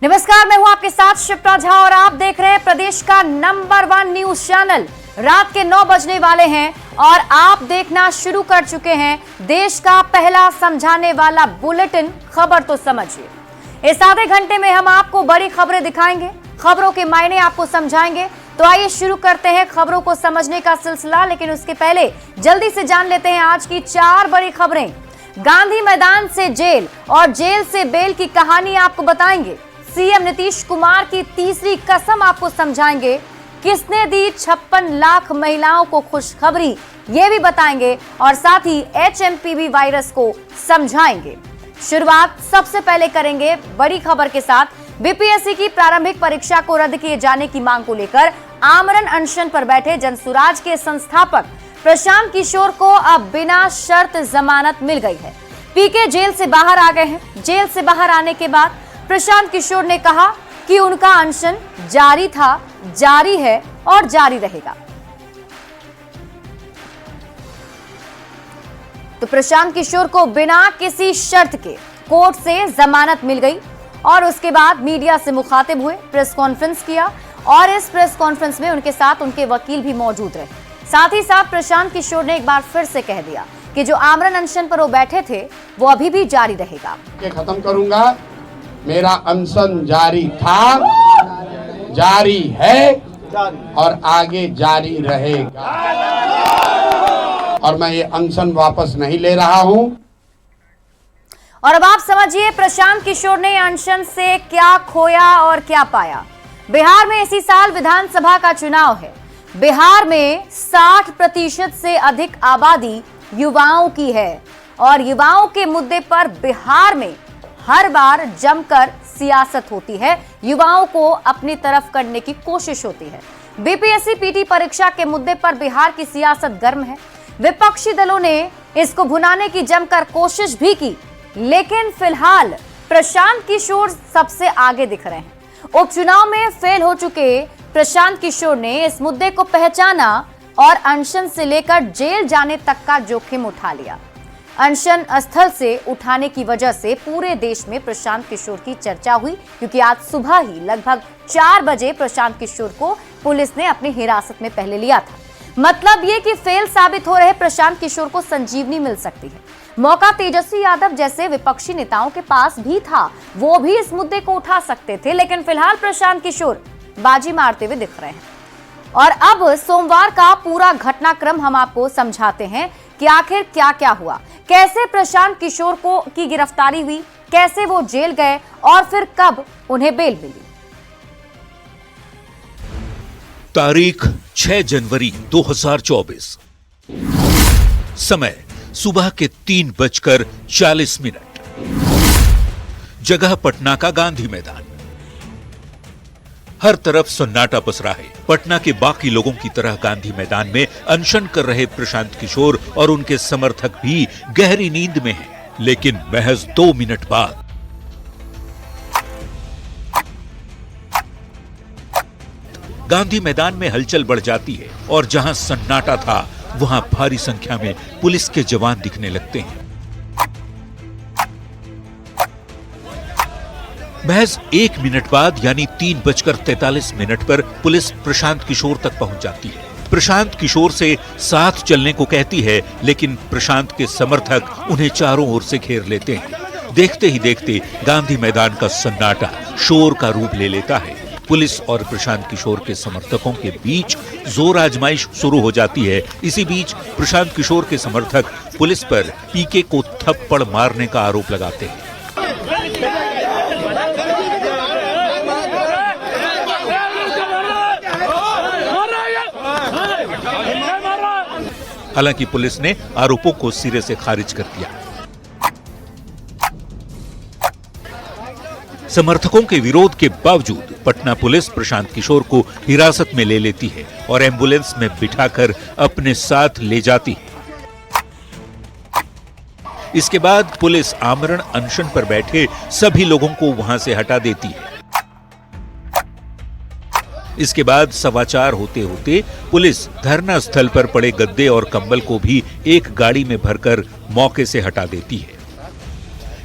नमस्कार, मैं हूं आपके साथ शिप्रा झा और आप देख रहे हैं प्रदेश का नंबर 1 न्यूज चैनल। रात के 9 बजने वाले हैं और आप देखना शुरू कर चुके हैं देश का पहला समझाने वाला बुलेटिन खबर तो समझिए। इस आधे घंटे में हम आपको बड़ी खबरें दिखाएंगे, खबरों के मायने आपको समझाएंगे। तो आइए शुरू करते हैं खबरों को समझने का सिलसिला, लेकिन उसके पहले जल्दी से जान लेते हैं आज की 4 बड़ी खबरें। गांधी मैदान से जेल और जेल से बेल की कहानी आपको बताएंगे। सीएम नीतीश कुमार की तीसरी कसम आपको समझाएंगे। किसने दी 56 लाख महिलाओं को खुशखबरी, ये भी बताएंगे और साथ ही HMPV वायरस को समझाएंगे। शुरुआत सबसे पहले करेंगे बड़ी खबर के साथ। बीपीएससी की प्रारंभिक परीक्षा को रद्द किए जाने की मांग को लेकर आमरण अनशन पर बैठे जनसुराज के संस्थापक प्रशांत किशोर को अब बिना शर्त जमानत मिल गई है। पीके जेल से बाहर आ गए हैं। जेल से बाहर आने के बाद प्रशांत किशोर ने कहा कि उनका अनशन जारी था, जारी है और जारी रहेगा। तो प्रशांत किशोर को बिना किसी शर्त के कोर्ट से जमानत मिल गई और उसके बाद मीडिया से मुखातिब हुए, प्रेस कॉन्फ्रेंस किया और इस प्रेस कॉन्फ्रेंस में उनके साथ उनके वकील भी मौजूद रहे। साथ ही साथ प्रशांत किशोर ने एक बार फिर से कह दिया कि जो आमरण अनशन पर वो बैठे थे वो अभी भी जारी रहेगा। खत्म करूंगा, मेरा अनशन जारी था, जारी है और आगे जारी रहेगा और मैं ये अनशन वापस नहीं ले रहा हूं। और अब आप समझिए प्रशांत किशोर ने अनशन से क्या खोया और क्या पाया। बिहार में इसी साल विधानसभा का चुनाव है। बिहार में 60% से अधिक आबादी युवाओं की है और युवाओं के मुद्दे पर बिहार में हर बार जमकर सियासत होती है। युवाओं को अपनी तरफ करने की कोशिश होती है। बीपीएससी पीटी परीक्षा के मुद्दे पर बिहार की सियासत गर्म है। विपक्षी दलों ने इसको भुनाने की जमकर कोशिश भी की, लेकिन फिलहाल प्रशांत किशोर सबसे आगे दिख रहे हैं। उपचुनाव में फेल हो चुके प्रशांत किशोर ने इस मुद्दे को पहचाना और अनशन से लेकर जेल जाने तक का जोखिम उठा लिया। अनशन स्थल से उठाने की वजह से पूरे देश में प्रशांत किशोर की चर्चा हुई, क्योंकि आज सुबह ही लगभग 4 बजे प्रशांत किशोर को पुलिस ने अपनी हिरासत में पहले लिया था। मतलब ये कि फेल साबित हो रहे प्रशांत किशोर को संजीवनी मिल सकती है। मौका तेजस्वी यादव जैसे विपक्षी नेताओं के पास भी था, वो भी इस मुद्दे को उठा सकते थे, लेकिन फिलहाल प्रशांत किशोर बाजी मारते हुए दिख रहे हैं। और अब सोमवार का पूरा घटनाक्रम हम आपको समझाते हैं कि आखिर क्या क्या हुआ, कैसे प्रशांत किशोर को की गिरफ्तारी हुई, कैसे वो जेल गए और फिर कब उन्हें बेल मिली। तारीख 6 जनवरी 2024, समय सुबह के 3:40, जगह पटना का गांधी मैदान। हर तरफ सन्नाटा पसरा है। पटना के बाकी लोगों की तरह गांधी मैदान में अनशन कर रहे प्रशांत किशोर और उनके समर्थक भी गहरी नींद में हैं। लेकिन महज 2 मिनट बाद गांधी मैदान में हलचल बढ़ जाती है और जहां सन्नाटा था वहां भारी संख्या में पुलिस के जवान दिखने लगते हैं। महज 1 मिनट बाद यानी 3:43 पर पुलिस प्रशांत किशोर तक पहुंच जाती है। प्रशांत किशोर से साथ चलने को कहती है, लेकिन प्रशांत के समर्थक उन्हें चारों ओर से घेर लेते हैं। देखते ही देखते गांधी मैदान का सन्नाटा शोर का रूप ले लेता है। पुलिस और प्रशांत किशोर के समर्थकों के बीच जोर आजमाइश शुरू हो जाती है। इसी बीच प्रशांत किशोर के समर्थक पुलिस पर पीके को थप्पड़ मारने का आरोप लगाते हैं। हालांकि पुलिस ने आरोपों को सिरे से खारिज कर दिया। समर्थकों के विरोध के बावजूद पटना पुलिस प्रशांत किशोर को हिरासत में ले लेती है और एम्बुलेंस में बिठाकर अपने साथ ले जाती है। इसके बाद पुलिस आमरण अनशन पर बैठे सभी लोगों को वहां से हटा देती है। इसके बाद समाचार होते होते पुलिस धरना स्थल पर पड़े गद्दे और कंबल को भी एक गाड़ी में भरकर मौके से हटा देती है।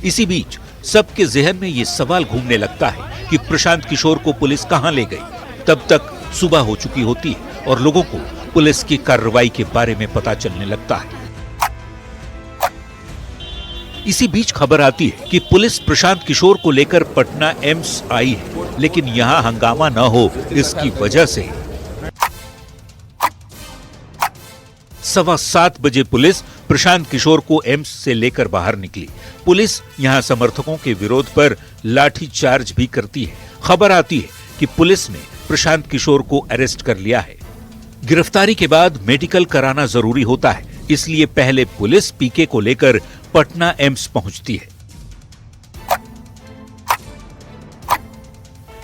इसी बीच सबके जहन में ये सवाल घूमने लगता है कि प्रशांत किशोर को पुलिस कहां ले गई, तब तक सुबह हो चुकी होती है और लोगों को पुलिस की कार्रवाई के बारे में पता चलने लगता है। इसी बीच खबर आती है कि पुलिस प्रशांत किशोर को लेकर पटना एम्स आई है, लेकिन यहां हंगामा न हो इसकी वजह से 7:15 बजे पुलिस प्रशांत किशोर को एम्स से लेकर बाहर निकली। पुलिस यहां समर्थकों के विरोध पर लाठीचार्ज भी करती है। खबर आती है कि पुलिस ने प्रशांत किशोर को अरेस्ट कर लिया है। गिरफ्तारी के बाद मेडिकल कराना जरूरी होता है, इसलिए पहले पुलिस पीके को लेकर पटना एम्स पहुंचती है।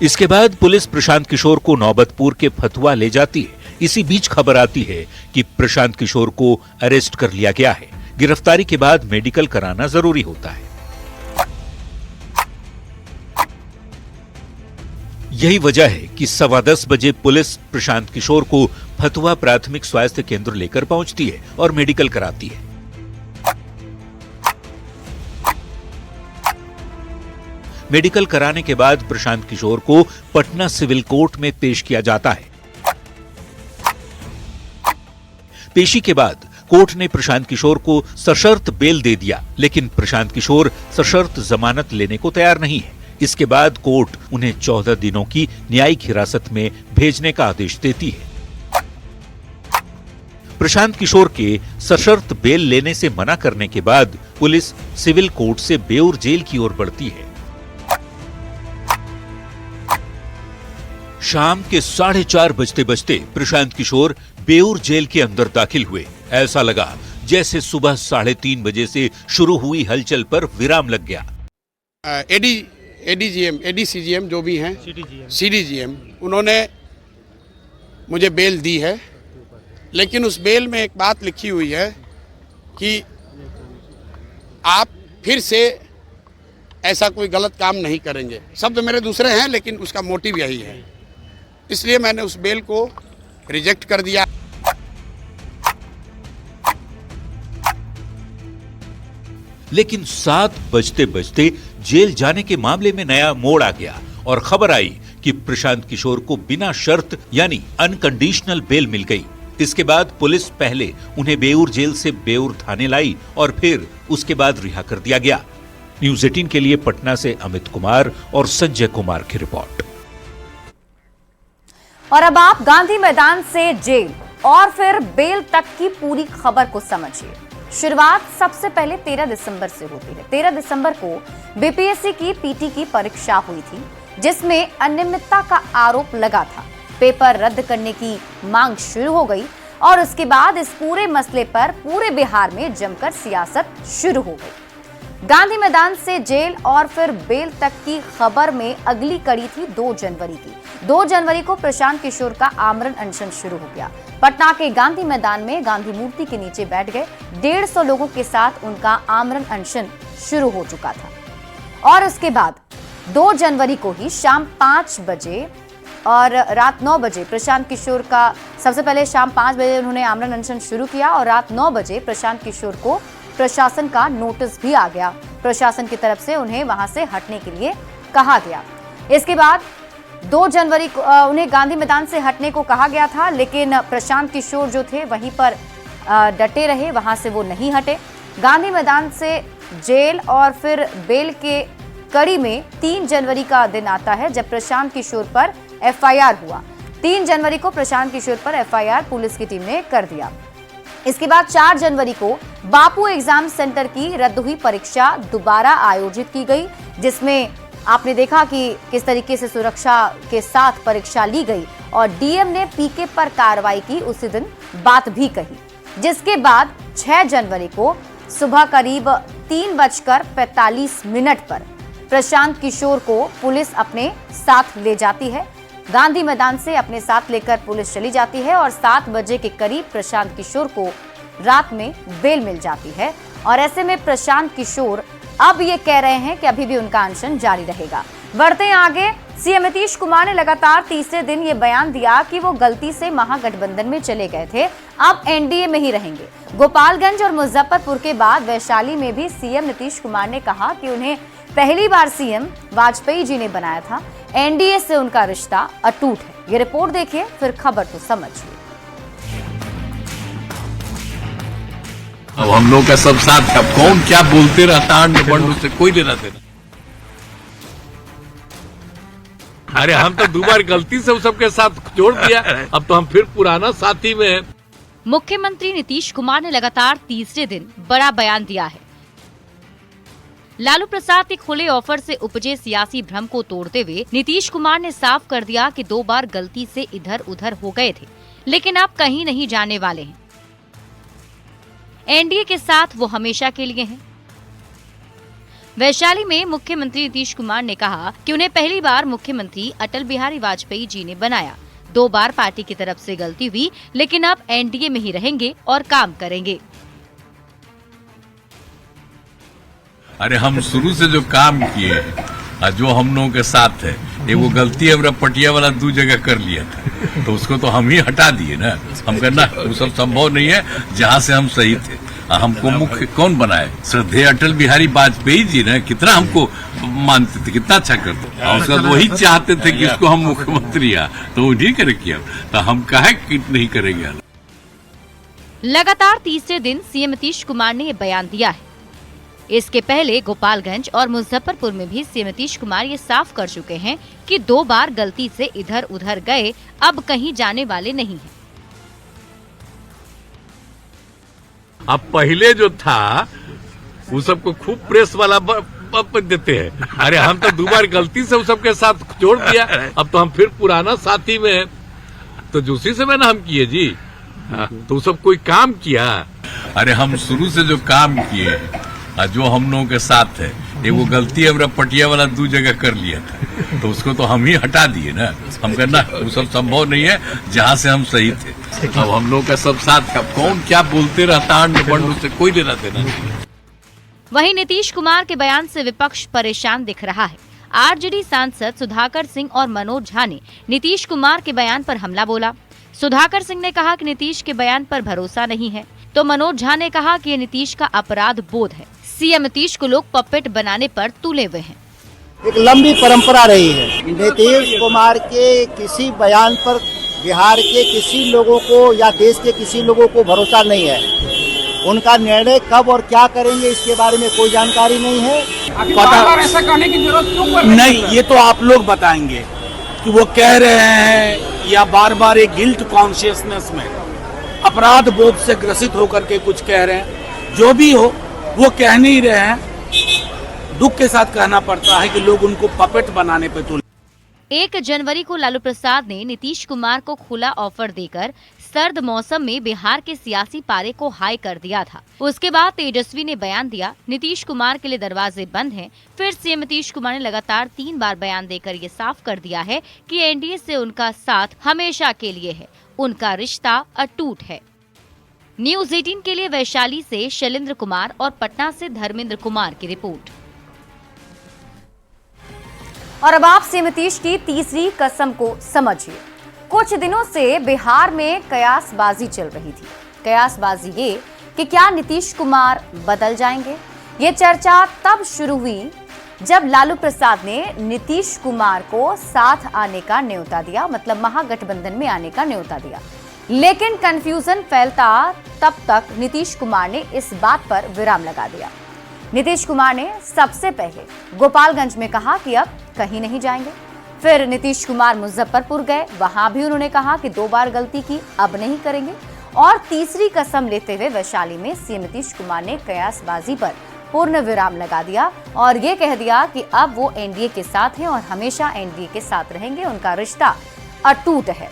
इसके बाद पुलिस प्रशांत किशोर को नौबतपुर के फतुहा ले जाती है। इसी बीच खबर आती है कि प्रशांत किशोर को अरेस्ट कर लिया गया है। गिरफ्तारी के बाद मेडिकल कराना जरूरी होता है। यही वजह है कि 10:15 बजे पुलिस प्रशांत किशोर को फतुहा प्राथमिक स्वास्थ्य केंद्र लेकर पहुंचती है और मेडिकल कराती है। मेडिकल कराने के बाद प्रशांत किशोर को पटना सिविल कोर्ट में पेश किया जाता है। पेशी के बाद कोर्ट ने प्रशांत किशोर को सशर्त बेल दे दिया, लेकिन प्रशांत किशोर सशर्त जमानत लेने को तैयार नहीं है। इसके बाद कोर्ट उन्हें 14 दिनों की न्यायिक हिरासत में भेजने का आदेश देती है। प्रशांत किशोर के सशर्त बेल लेने से मना करने के बाद पुलिस सिविल कोर्ट से बेऊर जेल की ओर बढ़ती है। शाम के 4:30 बजते प्रशांत किशोर बेऊर जेल के अंदर दाखिल हुए। ऐसा लगा जैसे सुबह 3:30 बजे से शुरू हुई हलचल पर विराम लग गया। एडीसीजीएम जो भी हैं, सीडीजीएम, उन्होंने मुझे बेल दी है, लेकिन उस बेल में एक बात लिखी हुई है कि आप फिर से ऐसा कोई गलत काम नहीं करेंगे। शब्द मेरे दूसरे हैं, लेकिन उसका मोटिव यही है, इसलिए मैंने उस बेल को रिजेक्ट कर दिया। लेकिन 7 बजते जेल जाने के मामले में नया मोड़ आ गया और खबर आई कि प्रशांत किशोर को बिना शर्त यानी अनकंडीशनल बेल मिल गई। इसके बाद पुलिस पहले उन्हें बेऊर जेल से बेऊर थाने लाई और फिर उसके बाद रिहा कर दिया गया। न्यूज़ 18 के लिए पटना से अमित कुमार और संजय कुमार की रिपोर्ट। और अब आप गांधी मैदान से जेल और फिर बेल तक की पूरी खबर को समझिए। शुरुआत सबसे पहले 13 दिसंबर से होती है। 13 दिसंबर को बीपीएससी की पीटी की परीक्षा हुई थी, जिसमें अनियमितता का आरोप लगा था। पेपर रद्द करने की मांग शुरू हो गई और उसके बाद इस पूरे मसले पर पूरे बिहार में जमकर सियासत शुरू हो गई। गांधी मैदान से जेल और फिर बेल तक की खबर में अगली कड़ी थी 2 जनवरी की। 2 जनवरी को प्रशांत किशोर का आमरण अनशन शुरू हो गया। पटना के गांधी मैदान में गांधी मूर्ति के नीचे बैठ गए 150 लोगों के साथ उनका आमरण अनशन शुरू हो चुका था। और उसके बाद 2 जनवरी को ही शाम 5 बजे और रात 9 बजे प्रशांत किशोर का सबसे पहले शाम 5 बजे उन्होंने आमरण अनशन शुरू किया और रात 9 बजे प्रशांत किशोर को प्रशासन का नोटिस भी आ गया। प्रशासन की तरफ से उन्हें वहां से हटने के लिए कहा गया। इसके बाद 2 जनवरी को उन्हें गांधी मैदान से हटने को कहा गया था, लेकिन प्रशांत किशोर जो थे वहीं पर डटे रहे, वहां से वो नहीं हटे। गांधी मैदान से जेल और फिर बेल के कड़ी में 3 जनवरी का दिन आता है जब प्रशांत किशोर पर एफआईआर हुआ। 3 जनवरी को प्रशांत किशोर पर एफआईआर पुलिस की टीम ने कर दिया। इसके बाद 4 जनवरी को बापू एग्जाम सेंटर की रद्द हुई परीक्षा दोबारा आयोजित की गई, जिसमें आपने देखा कि किस तरीके से सुरक्षा के साथ परीक्षा ली गई और डीएम ने पीके पर कार्रवाई की उसी दिन बात भी कही। जिसके बाद 6 जनवरी को सुबह करीब 3:45 पर प्रशांत किशोर को पुलिस अपने साथ ले जाती है। गांधी मैदान से अपने साथ लेकर पुलिस चली जाती है और 7 बजे के करीब प्रशांत किशोर को रात में बेल मिल जाती है। और ऐसे में प्रशांत किशोर अब ये कह रहे हैं कि अभी भी उनका अनशन जारी रहेगा। बढ़ते हैं आगे। सीएम नीतीश कुमार ने लगातार तीसरे दिन ये बयान दिया कि वो गलती से महागठबंधन में चले गए थे, अब एनडीए में ही रहेंगे। गोपालगंज और मुजफ्फरपुर के बाद वैशाली में भी सीएम नीतीश कुमार ने कहा कि उन्हें पहली बार सीएम वाजपेयी जी ने बनाया था, एनडीए से उनका रिश्ता अटूट है। ये रिपोर्ट देखिए, फिर खबर तो समझिए। अब हम लोग का सब साथ, अब कौन क्या बोलते रहता है उससे कोई लेना देना। अरे हम तो दोबारा गलती से सबके साथ जोड़ दिया, अब तो हम फिर पुराना साथी में हैं। मुख्यमंत्री नीतीश कुमार ने लगातार तीसरे दिन बड़ा बयान दिया है। लालू प्रसाद के खुले ऑफर से उपजे सियासी भ्रम को तोड़ते हुए नीतीश कुमार ने साफ कर दिया कि 2 बार गलती से इधर उधर हो गए थे, लेकिन अब कहीं नहीं जाने वाले हैं। एनडीए के साथ वो हमेशा के लिए हैं। वैशाली में मुख्यमंत्री नीतीश कुमार ने कहा कि उन्हें पहली बार मुख्यमंत्री अटल बिहारी वाजपेयी जी ने बनाया। 2 बार पार्टी की तरफ से गलती हुई, लेकिन अब एनडीए में ही रहेंगे और काम करेंगे। अरे हम शुरू से जो काम किए हैं, जो हम लोगों के साथ है, ये वो गलती हमारा पटिया वाला 2 जगह कर लिया था, तो उसको तो हम ही हटा दिए ना। हम कहना वो सब संभव नहीं है, जहाँ से हम सही थे। हमको मुख्य कौन बनाए? श्रद्धेय अटल बिहारी वाजपेयी जी ने कितना हमको मानते थे, कितना अच्छा करते, और उसके बाद वही चाहते थे कि इसको हम मुख्यमंत्री तो उन्हीं करे किया, तो हम काहे नहीं करेंगे। लगातार तीसरे दिन सीएम नीतीश कुमार ने ये बयान दिया है। इसके पहले गोपालगंज और मुजफ्फरपुर में भी सीएम नीतीश कुमार ये साफ कर चुके हैं कि 2 बार गलती से इधर उधर गए, अब कहीं जाने वाले नहीं हैं। अब पहले जो था वो सबको खूब प्रेस वाला देते हैं। अरे हम तो 2 बार गलती से सबके साथ जोड़ दिया, अब तो हम फिर पुराना साथी में हैं। तो दूसरी समय ना हम किए जी, तो सब कोई काम किया। अरे हम शुरू से जो काम किए हैं, जो हम लोगों के साथ है, ये वो गलती हमारा पटिया वाला 2 जगह कर लिया था, तो उसको तो हम ही हटा दिए ना। हम कहना वो सब संभव नहीं है, जहाँ से हम सही थे। अब हम लोग का सब साथ, अब कौन क्या बोलते रहता है उससे कोई लेना देना नहीं। वहीं नीतीश कुमार के बयान से विपक्ष परेशान दिख रहा है। आरजेडी सांसद सुधाकर सिंह और मनोज झा ने नीतीश कुमार के बयान पर हमला बोला। सुधाकर सिंह ने कहा कि नीतीश के बयान पर भरोसा नहीं है, तो मनोज झा ने कहा कि ये नीतीश का अपराध बोध है। सीएम नीतीश को लोग पपेट बनाने पर तुले हुए हैं। एक लंबी परंपरा रही है। नीतीश कुमार के किसी बयान पर बिहार के किसी लोगों को या देश के किसी लोगों को भरोसा नहीं है। उनका निर्णय कब और क्या करेंगे इसके बारे में कोई जानकारी नहीं है। बार ऐसा कहने की जरूरत क्यों नहीं, ये तो आप लोग बताएंगे कि वो कह रहे हैं या बार बार एक गिल्ट कॉन्शियसनेस में, अपराध बोध से ग्रसित होकर के कुछ कह रहे हैं। जो भी हो वो कह नहीं रहे हैं। दुख के साथ कहना पड़ता है कि लोग उनको पपेट बनाने पे तुले। 1 जनवरी को लालू प्रसाद ने नीतीश कुमार को खुला ऑफर देकर सर्द मौसम में बिहार के सियासी पारे को हाई कर दिया था। उसके बाद तेजस्वी ने बयान दिया नीतीश कुमार के लिए दरवाजे बंद हैं। फिर सीएम नीतीश कुमार ने लगातार 3 बार बयान देकर ये साफ कर दिया है कि एनडीए से उनका साथ हमेशा के लिए है, उनका रिश्ता अटूट है। न्यूज़ 18 के लिए वैशाली से शैलेंद्र कुमार और पटना से धर्मेंद्र कुमार की रिपोर्ट। और अब आप सीएम नीतीश की तीसरी कसम को समझिए। कुछ दिनों से बिहार में कयासबाजी चल रही थी। कयासबाजी ये कि क्या नीतीश कुमार बदल जाएंगे। ये चर्चा तब शुरू हुई जब लालू प्रसाद ने नीतीश कुमार को साथ आने का न्योता दिया, मतलब महागठबंधन में आने का न्योता दिया। लेकिन कंफ्यूजन फैलता तब तक नीतीश कुमार ने इस बात पर विराम लगा दिया। नीतीश कुमार ने सबसे पहले गोपालगंज में कहा कि अब कहीं नहीं जाएंगे। फिर नीतीश कुमार मुजफ्फरपुर गए, वहां भी उन्होंने कहा कि 2 बार गलती की, अब नहीं करेंगे। और तीसरी कसम लेते हुए वैशाली में सीएम नीतीश कुमार ने कयासबाजी पर पूर्ण विराम लगा दिया और ये कह दिया कि अब वो एनडीए के साथ हैं और हमेशा एनडीए के साथ रहेंगे, उनका रिश्ता अटूट है।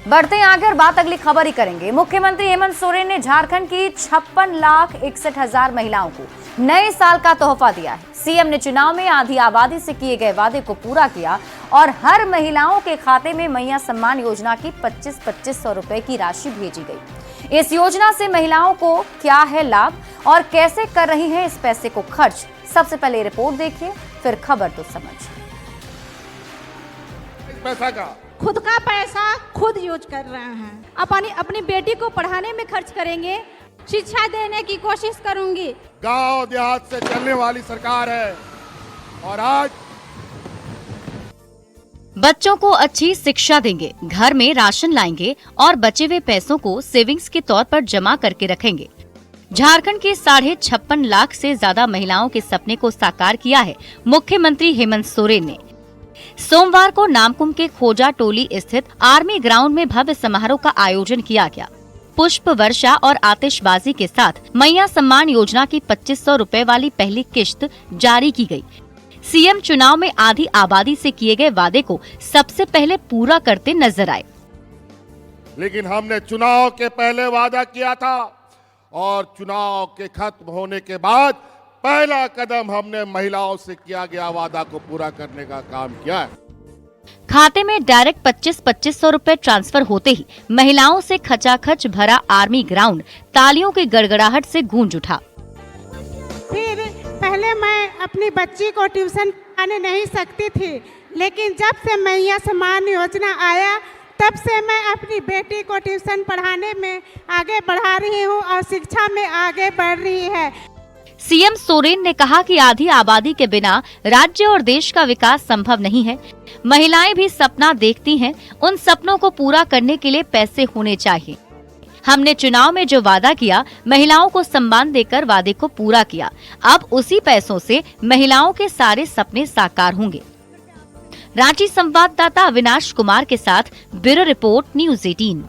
बढ़ते हैं आगे और बात अगली खबर ही करेंगे। मुख्यमंत्री हेमंत सोरेन ने झारखंड की 56,61,000 महिलाओं को नए साल का तोहफा दिया है। सीएम ने चुनाव में आधी आबादी से किए गए वादे को पूरा किया और हर महिलाओं के खाते में मैया सम्मान योजना की 25-2500 रुपए की राशि भेजी गई। इस योजना से महिलाओं को क्या है लाभ और कैसे कर रही हैं इस पैसे को खर्च, सबसे पहले रिपोर्ट देखिए, फिर खबर तो समझिए। पैसा का खुद का पैसा खुद यूज कर रहे हैं। अपनी बेटी को पढ़ाने में खर्च करेंगे, शिक्षा देने की कोशिश करूंगी। गांव देहात से चलने वाली सरकार है और आज बच्चों को अच्छी शिक्षा देंगे, घर में राशन लाएंगे और बचे हुए पैसों को सेविंग्स के तौर पर जमा करके रखेंगे। झारखंड के 56.5 लाख से ज्यादा महिलाओं के सपने को साकार किया है मुख्यमंत्री हेमंत सोरेन ने। सोमवार को नामकुम के खोजा टोली स्थित आर्मी ग्राउंड में भव्य समारोह का आयोजन किया गया। पुष्प वर्षा और आतिशबाजी के साथ मैया सम्मान योजना की 2500 रुपए वाली पहली किश्त जारी की गई। सीएम चुनाव में आधी आबादी से किए गए वादे को सबसे पहले पूरा करते नजर आए। लेकिन हमने चुनाव के पहले वादा किया था और चुनाव के खत्म होने के बाद पहला कदम हमने महिलाओं से किया गया वादा को पूरा करने का काम किया है। खाते में डायरेक्ट 2500 रुपए ट्रांसफर होते ही महिलाओं से खचाखच भरा आर्मी ग्राउंड तालियों की गड़गड़ाहट से गूंज उठा। फिर पहले मैं अपनी बच्ची को ट्यूशन पढ़ाने नहीं सकती थी, लेकिन जब से मैया सम्मान योजना आया तब से मैं अपनी बेटी को ट्यूशन पढ़ाने में आगे बढ़ा रही हूँ और शिक्षा में आगे बढ़ रही है। सीएम सोरेन ने कहा कि आधी आबादी के बिना राज्य और देश का विकास संभव नहीं है। महिलाएं भी सपना देखती हैं, उन सपनों को पूरा करने के लिए पैसे होने चाहिए। हमने चुनाव में जो वादा किया, महिलाओं को सम्मान देकर वादे को पूरा किया। अब उसी पैसों से महिलाओं के सारे सपने साकार होंगे। रांची संवाददाता अविनाश कुमार के साथ ब्यूरो रिपोर्ट, न्यूज़ 18।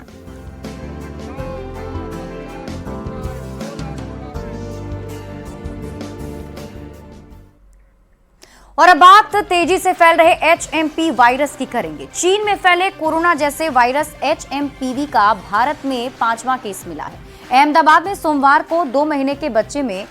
और अब बात तेजी से फैल रहे HMP वायरस की करेंगे। चीन में फैले कोरोना जैसे वायरस HMPV का भारत में 5वां केस मिला है। अहमदाबाद में सोमवार को 2 महीने के बच्चे में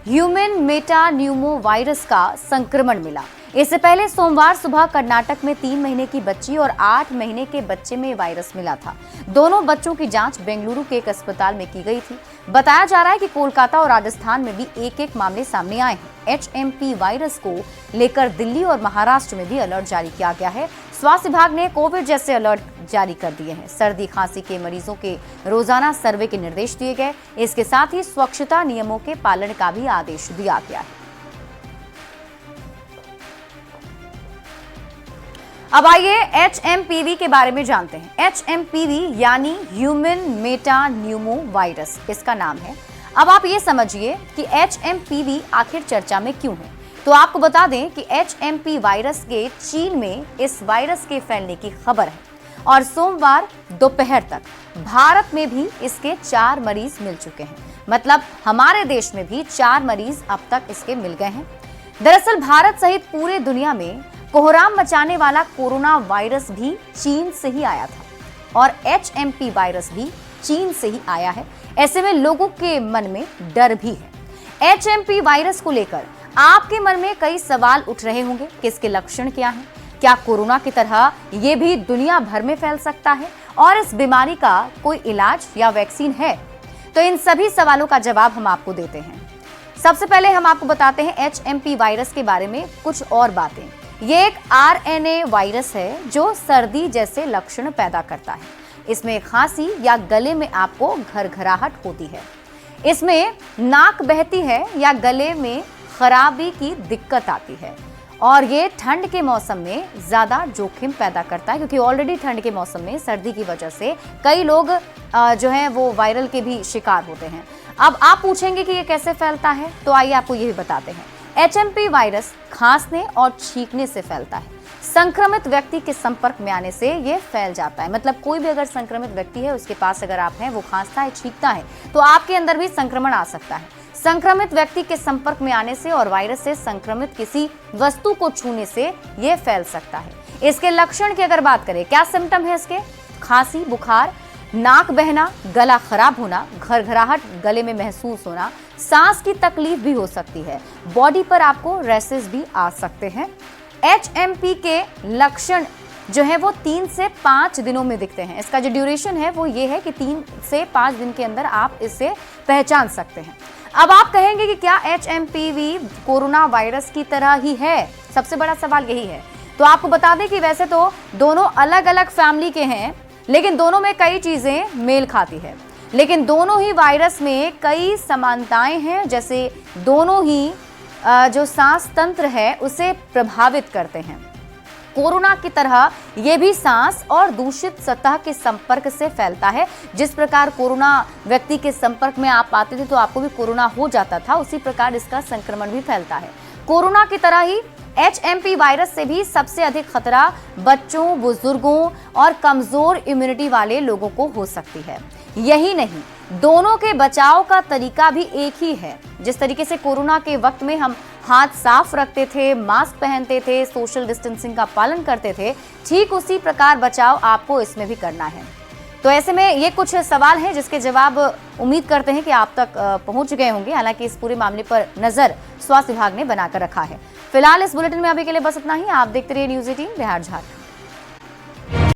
ह्यूमन मेटान्यूमो वायरस का संक्रमण मिला। इससे पहले सोमवार सुबह कर्नाटक में 3 महीने की बच्ची और 8 महीने के बच्चे में वायरस मिला था। दोनों बच्चों की जांच बेंगलुरु के एक अस्पताल में की गई थी। बताया जा रहा है कि कोलकाता और राजस्थान में भी एक मामले सामने आए हैं। HMP वायरस को लेकर दिल्ली और महाराष्ट्र में भी अलर्ट जारी किया गया है। स्वास्थ्य विभाग ने कोविड जैसे अलर्ट जारी कर दिए हैं। सर्दी खांसी के मरीजों के रोजाना सर्वे के निर्देश दिए गए। इसके साथ ही स्वच्छता नियमों के पालन का भी आदेश दिया गया है। अब आइए HMPV के बारे में जानते हैं। HMPV यानी ह्यूमन मेटान्यूमो वायरस इसका नाम है। अब आप ये समझिए कि HMPV आखिर चर्चा में क्यों है। तो आपको बता दें कि HMP वायरस के चीन में इस वायरस के फैलने की खबर है और सोमवार दोपहर तक भारत में भी इसके 4 मरीज मिल चुके हैं। मतलब हमारे देश में भी 4 मरीज अब तक इसके मिल गए हैं। दरअसल भारत सहित पूरे दुनिया में कोहराम मचाने वाला कोरोना वायरस भी चीन से ही आया था और HMP वायरस भी चीन से ही आया है। ऐसे में लोगों के मन में डर भी है। HMP वायरस को लेकर आपके मन में कई सवाल उठ रहे होंगे कि इसके लक्षण क्या हैं? क्या कोरोना की तरह ये भी दुनिया भर में फैल सकता है और इस बीमारी का कोई इलाज या वैक्सीन है? तो इन सभी सवालों का जवाब हम आपको देते हैं। सबसे पहले हम आपको बताते हैं HMP वायरस के बारे में कुछ और बातें। ये एक RNA वायरस है जो सर्दी जैसे लक्षण पैदा करता है। इसमें खांसी या गले में आपको घरघराहट होती है। इसमें नाक बहती है या गले में खराबी की दिक्कत आती है और ये ठंड के मौसम में ज्यादा जोखिम पैदा करता है, क्योंकि ऑलरेडी ठंड के मौसम में सर्दी की वजह से कई लोग जो हैं वो वायरल के भी शिकार होते हैं। अब आप पूछेंगे कि ये कैसे फैलता है, तो आइए आपको ये भी बताते हैं। HMP वायरस खांसने और छींकने से फैलता है। संक्रमित व्यक्ति के संपर्क में आने से ये फैल जाता है। मतलब कोई भी अगर संक्रमित व्यक्ति है, उसके पास अगर आप हैं, वो खांसता है, छींकता है, तो आपके अंदर भी संक्रमण आ सकता है। संक्रमित व्यक्ति के संपर्क में आने से और वायरस से संक्रमित किसी वस्तु को छूने से ये फैल सकता है। इसके लक्षण की अगर बात करें, क्या सिम्टम है इसके? खांसी, बुखार, नाक बहना, गला खराब होना, घरघराहट गले में महसूस होना, सांस की तकलीफ भी हो सकती है, बॉडी पर आपको रैशेस भी आ सकते हैं। HMP के लक्षण जो है वो 3 से 5 दिनों में दिखते हैं। इसका जो ड्यूरेशन है वो ये है कि 3 से 5 दिन के अंदर आप इसे पहचान सकते हैं। अब आप कहेंगे कि क्या HMPV कोरोना वायरस की तरह ही है? सबसे बड़ा सवाल यही है। तो आपको बता दें कि वैसे तो दोनों अलग अलग फैमिली के हैं, लेकिन दोनों में कई चीजें मेल खाती है। लेकिन दोनों ही वायरस में कई समानताएं हैं, जैसे दोनों ही जो सांस तंत्र है उसे प्रभावित करते हैं। कोरोना की तरह ये भी सांस और दूषित सतह के संपर्क से फैलता है। जिस प्रकार कोरोना व्यक्ति के संपर्क में आप आते थे तो आपको भी कोरोना हो जाता था, उसी प्रकार इसका संक्रमण भी फैलता है। कोरोना की तरह ही HMP वायरस से भी सबसे अधिक खतरा बच्चों, बुजुर्गों और कमजोर इम्यूनिटी वाले लोगों को हो सकती है। यही नहीं, दोनों के बचाव का तरीका भी एक ही है। जिस तरीके से कोरोना के वक्त में हम हाथ साफ रखते थे, मास्क पहनते थे, सोशल डिस्टेंसिंग का पालन करते थे, ठीक उसी प्रकार बचाव आपको इसमें भी करना है। तो ऐसे में ये कुछ सवाल हैं जिसके जवाब उम्मीद करते हैं कि आप तक पहुंच गए होंगे। हालांकि इस पूरे मामले पर नजर स्वास्थ्य विभाग ने बनाकर रखा है। फिलहाल इस बुलेटिन में अभी के लिए बस इतना ही। आप देखते रहिए न्यूज़ 18 बिहार झारखंड।